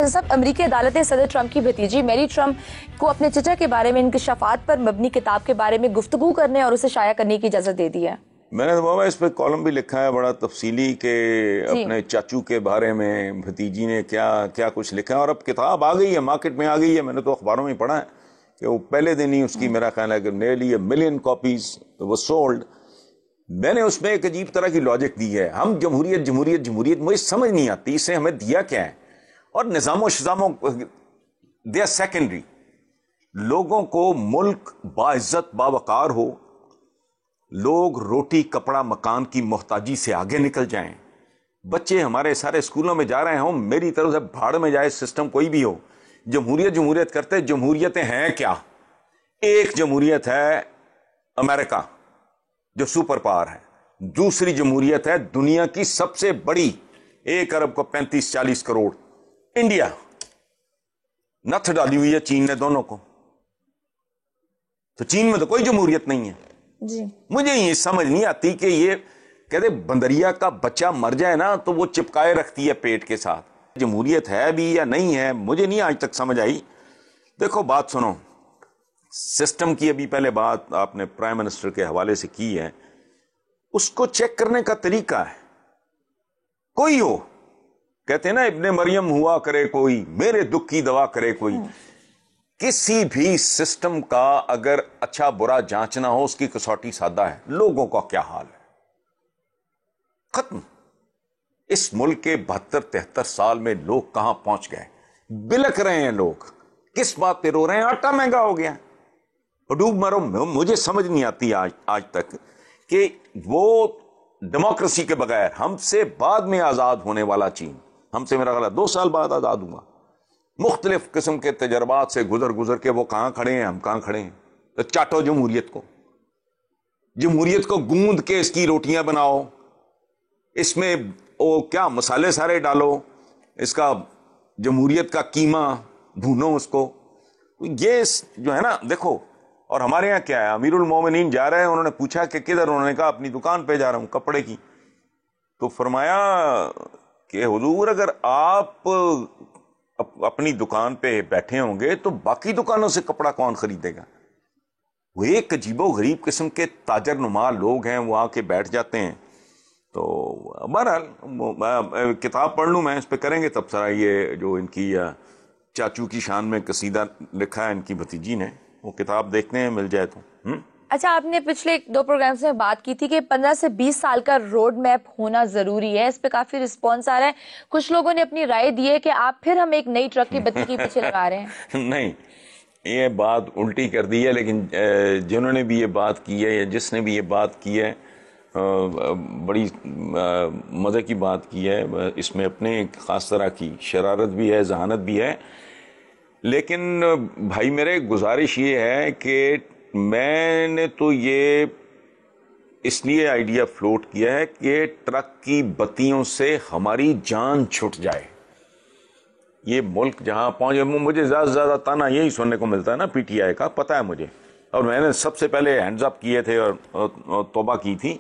رضا صاحب، امریکی عدالت نے صدر ٹرمپ کی بھتیجی میری ٹرمپ کو اپنے چچا کے بارے میں انکشافات پر مبنی کتاب کے بارے میں گفتگو کرنے اور اسے شائع کرنے کی اجازت دے دی ہے. میں نے بابا اس پہ کالم بھی لکھا ہے بڑا تفصیلی کہ اپنے چاچو کے بارے میں بھتیجی نے کیا کچھ لکھا ہے. اور اب کتاب آ گئی ہے، مارکیٹ میں آ گئی ہے. میں نے تو اخباروں میں پڑھا ہے کہ وہ پہلے دن ہی اس کی میرا خیال ہے کہ نیرلی 1 ملین کاپیز وہ سولڈ. میں نے اس میں ایک عجیب طرح کی لاجک دی ہے. ہم جمہوریت جمہوریت جمہوریت مجھے سمجھ نہیں آتی اسے ہمیں دیا کیا ہے. اور نظام و شظاموں دے آر سیکنڈری. لوگوں کو ملک باعزت باوقار ہو، لوگ روٹی کپڑا مکان کی محتاجی سے آگے نکل جائیں. بچے ہمارے سارے اسکولوں میں جا رہے ہوں، میری طرف سے بھاڑ میں جائے سسٹم کوئی بھی ہو. جمہوریت جمہوریت کرتے، جمہوریتیں ہیں کیا؟ ایک جمہوریت ہے امریکہ جو سپر پاور ہے، دوسری جمہوریت ہے دنیا کی سب سے بڑی 1 ارب کو 35-40 کروڑ انڈیا. نتھ ڈالی ہوئی ہے چین نے دونوں کو. تو چین میں تو کوئی جمہوریت نہیں ہے. جی مجھے یہ سمجھ نہیں آتی کہ یہ کہتے بندریا کا بچہ مر جائے نا تو وہ چپکائے رکھتی ہے پیٹ کے ساتھ. جمہوریت ہے بھی یا نہیں ہے مجھے نہیں آج تک سمجھ آئی. دیکھو بات سنو، سسٹم کی ابھی پہلے بات آپ نے پرائم منسٹر کے حوالے سے کی ہے. اس کو چیک کرنے کا طریقہ ہے. کوئی ہو، کہتے ہیں نا ابن مریم ہوا کرے کوئی، میرے دکھ کی دوا کرے کوئی. کسی بھی سسٹم کا اگر اچھا برا جانچنا ہو اس کی کسوٹی سادہ ہے. لوگوں کا کیا حال ہے؟ ختم. اس ملک کے 72-73 سال میں لوگ کہاں پہنچ گئے؟ بلک رہے ہیں لوگ. کس بات پہ رو رہے ہیں؟ آٹا مہنگا ہو گیا. ڈوب مرو. مجھے سمجھ نہیں آتی آج تک کہ وہ ڈیموکریسی کے بغیر ہم سے بعد میں آزاد ہونے والا چین، ہم سے میرا غلط 2 سال بعد آزاد ہوا، مختلف قسم کے تجربات سے گزر کے وہ کہاں کھڑے ہیں، ہم کہاں کھڑے ہیں. تو چاٹو جمہوریت کو، جمہوریت کو گوند کے اس کی روٹیاں بناؤ، اس میں وہ کیا مسالے سارے ڈالو، اس کا جمہوریت کا قیمہ بھونو اس کو. یہ جو ہے نا دیکھو. اور ہمارے یہاں کیا ہے، امیر المومنین جا رہے ہیں، انہوں نے پوچھا کہ کدھر، انہوں نے کہا اپنی دکان پہ جا رہا ہوں کپڑے کی. تو فرمایا کہ حضور اگر آپ اپنی دکان پہ بیٹھے ہوں گے تو باقی دکانوں سے کپڑا کون خریدے گا؟ وہ ایک عجیب و غریب قسم کے تاجر نما لوگ ہیں، وہ آ کے بیٹھ جاتے ہیں. تو بہرحال کتاب پڑھ لوں میں، اس پہ کریں گے تب سرا. یہ جو ان کی چاچو کی شان میں قصیدہ لکھا ہے ان کی بھتیجی نے، وہ کتاب دیکھتے ہیں مل جائے تو. اچھا، آپ نے پچھلے 2 پروگرامز میں بات کی تھی کہ 15 سے 20 سال کا روڈ میپ ہونا ضروری ہے. اس پہ کافی رسپانس آ رہا ہے. کچھ لوگوں نے اپنی رائے دی ہے کہ آپ پھر ہم ایک نئی ٹرک کی بتی کے پیچھے لگا رہے ہیں. نہیں، یہ بات الٹی کر دی ہے. لیکن جنہوں نے بھی یہ بات کی ہے یا جس نے بھی یہ بات کی ہے، بڑی مزے کی بات کی ہے. اس میں اپنے ایک خاص طرح کی شرارت بھی ہے، ذہانت بھی ہے. لیکن بھائی میرے گزارش یہ ہے کہ میں نے تو یہ اس لیے آئیڈیا فلوٹ کیا ہے کہ ٹرک کی بتیوں سے ہماری جان چھٹ جائے. یہ ملک جہاں پہنچے، مجھے زیادہ سے زیادہ تانا یہی سننے کو ملتا ہے نا پی ٹی آئی کا، پتہ ہے مجھے. اور میں نے سب سے پہلے ہینڈز اپ کیے تھے اور توبہ کی تھی،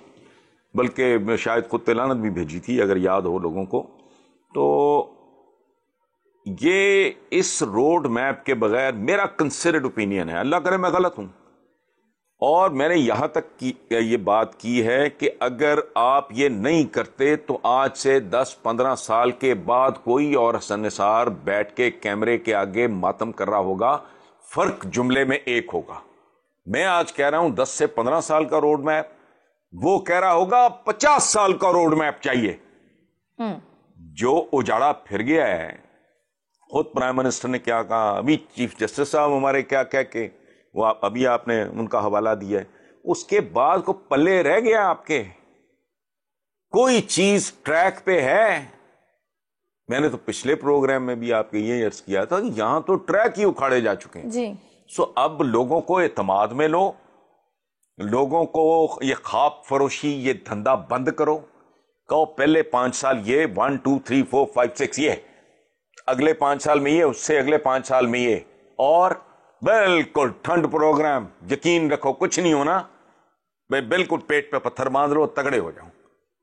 بلکہ شاید خود تلانت بھی بھیجی تھی اگر یاد ہو لوگوں کو. تو یہ اس روڈ میپ کے بغیر میرا کنسیڈرڈ اوپینین ہے، اللہ کرے میں غلط ہوں. اور میں نے یہاں تک یہ بات کی ہے کہ اگر آپ یہ نہیں کرتے تو آج سے 10-15 سال کے بعد کوئی اور حسن نثار بیٹھ کے کیمرے کے آگے ماتم کر رہا ہوگا. فرق جملے میں ایک ہوگا. میں آج کہہ رہا ہوں 10 سے 15 سال کا روڈ میپ، وہ کہہ رہا ہوگا 50 سال کا روڈ میپ چاہیے. جو اجاڑا پھر گیا ہے، خود پرائم منسٹر نے کیا کہا، ابھی چیف جسٹس صاحب ہمارے کیا کہہ کے وہ ابھی آپ نے ان کا حوالہ دیا ہے، اس کے بعد کو پلے رہ گیا آپ کے؟ کوئی چیز ٹریک پہ ہے؟ میں نے تو پچھلے پروگرام میں بھی آپ کے یہ عرض کیا تھا کہ یہاں تو ٹریک ہی اکھاڑے جا چکے ہیں. جی. اب لوگوں کو اعتماد میں لو، لوگوں کو یہ خواب فروشی یہ دھندا بند کرو. کہو پہلے 5 سال یہ 1 2 3 4 5 6 یہ، اگلے 5 سال میں یہ، اس سے اگلے 5 سال میں یہ. اور بالکل ٹھنڈ پروگرام، یقین رکھو کچھ نہیں ہونا. بالکل پیٹ پہ پتھر باندھ لو، تگڑے ہو جاؤ.